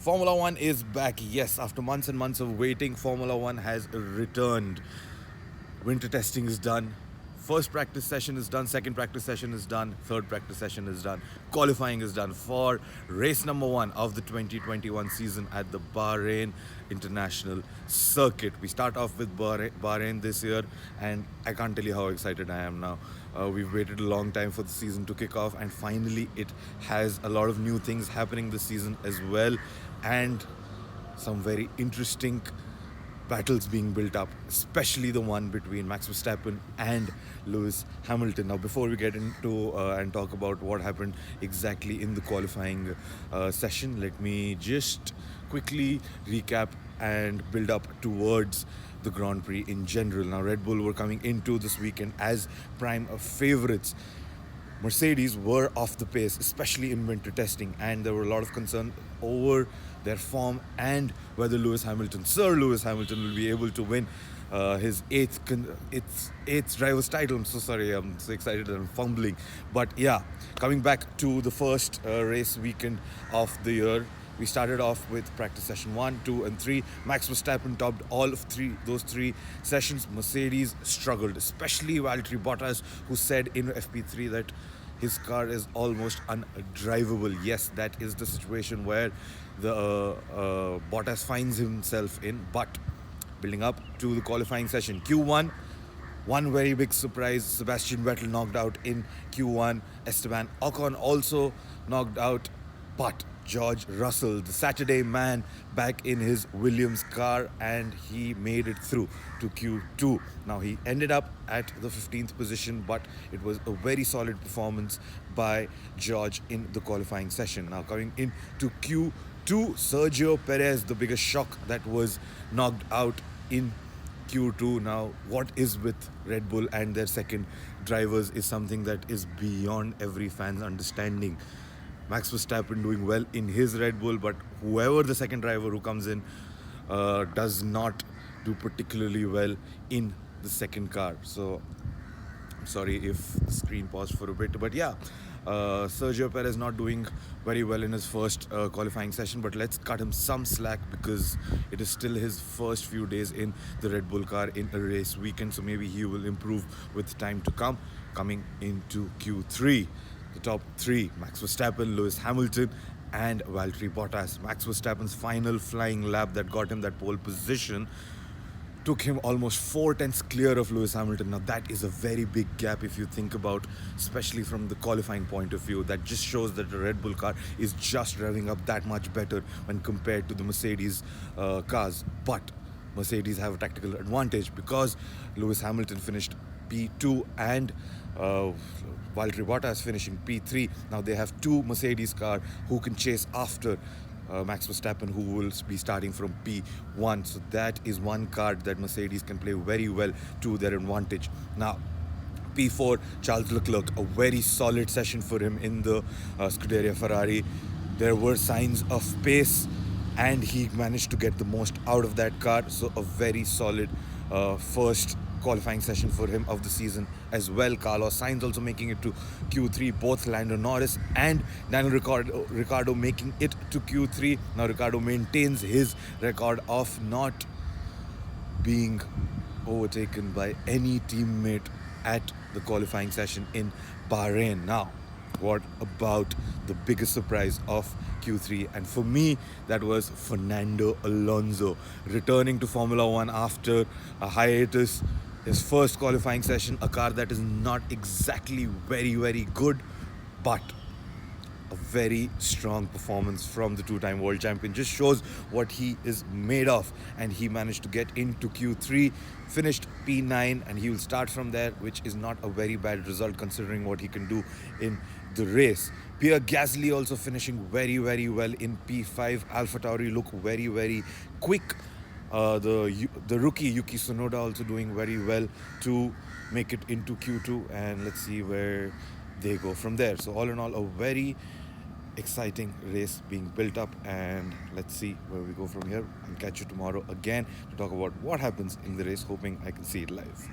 Formula One is back. Yes, after months and months of waiting, Formula One has returned. Winter testing is done. First practice session is done. Second practice session is done. Third practice session is done. Qualifying is done for race number 1 of the 2021 season at the Bahrain International Circuit. We start off with Bahrain this year, and I can't tell you how excited I am now. We've waited a long time for the season to kick off, and finally it has a lot of new things happening this season as well, and some very interesting battles being built up, especially the one between Max Verstappen and Lewis Hamilton. Now, before we get into and talk about what happened exactly in the qualifying session, let me just quickly recap and build up towards the Grand Prix in general. Now, Red Bull were coming into this weekend as prime favorites. Mercedes were off the pace, especially in winter testing, and there were a lot of concern over their form and whether Sir Lewis Hamilton, will be able to win his eighth driver's title. I'm so sorry, I'm so excited and I'm fumbling. But yeah, coming back to the first race weekend of the year, we started off with practice session 1, 2, and 3. Max Verstappen topped all of those three sessions. Mercedes struggled, especially Valtteri Bottas, who said in FP3 that his car is almost undrivable. Yes, that is the situation where the Bottas finds himself in. But building up to the qualifying session, Q1, one very big surprise: Sebastian Vettel knocked out in Q1. Esteban Ocon also knocked out, but George Russell, the Saturday man, back in his Williams car, and he made it through to Q2. Now, he ended up at the 15th position, but it was a very solid performance by George in the qualifying session. Now, coming into Q2, Sergio Perez, the biggest shock, that was knocked out in Q2. Now, what is with Red Bull and their second drivers is something that is beyond every fan's understanding. Max Verstappen doing well in his Red Bull, but whoever the second driver who comes in does not do particularly well in the second car. So I'm sorry if the screen paused for a bit, but yeah, Sergio Perez not doing very well in his first qualifying session, but let's cut him some slack because it is still his first few days in the Red Bull car in a race weekend, so maybe he will improve with time to come. Coming into Q3, the top three: Max Verstappen, Lewis Hamilton, and Valtteri Bottas. Max Verstappen's final flying lap that got him that pole position took him almost 4 tenths clear of Lewis Hamilton. Now, that is a very big gap if you think about, especially from the qualifying point of view. That just shows that the Red Bull car is just revving up that much better when compared to the Mercedes cars. But Mercedes have a tactical advantage because Lewis Hamilton finished P2 and Valtteri Bottas finishing P3. Now they have two Mercedes cars who can chase after Max Verstappen, who will be starting from P1. So that is one card that Mercedes can play very well to their advantage. Now, P4, Charles Leclerc, a very solid session for him in the Scuderia Ferrari. There were signs of pace, and he managed to get the most out of that car. So a very solid first qualifying session for him of the season as well. Carlos Sainz also making it to Q3. Both Lando Norris and Daniel Ricciardo making it to Q3. Now, Ricciardo maintains his record of not being overtaken by any teammate at the qualifying session in Bahrain. Now, what about the biggest surprise of Q3? And for me, that was Fernando Alonso returning to Formula One after a hiatus. His first qualifying session, a car that is not exactly very good, but a very strong performance from the two-time world champion. Just shows what he is made of, and he managed to get into Q3, finished P9, and he will start from there, which is not a very bad result considering what he can do in the race. Pierre Gasly also finishing very well in P5. AlphaTauri look very quick. The rookie Yuki Tsunoda also doing very well to make it into Q2, and let's see where they go from there. So all in all, a very exciting race being built up, and let's see where we go from here. I'll catch you tomorrow again to talk about what happens in the race, hoping I can see it live.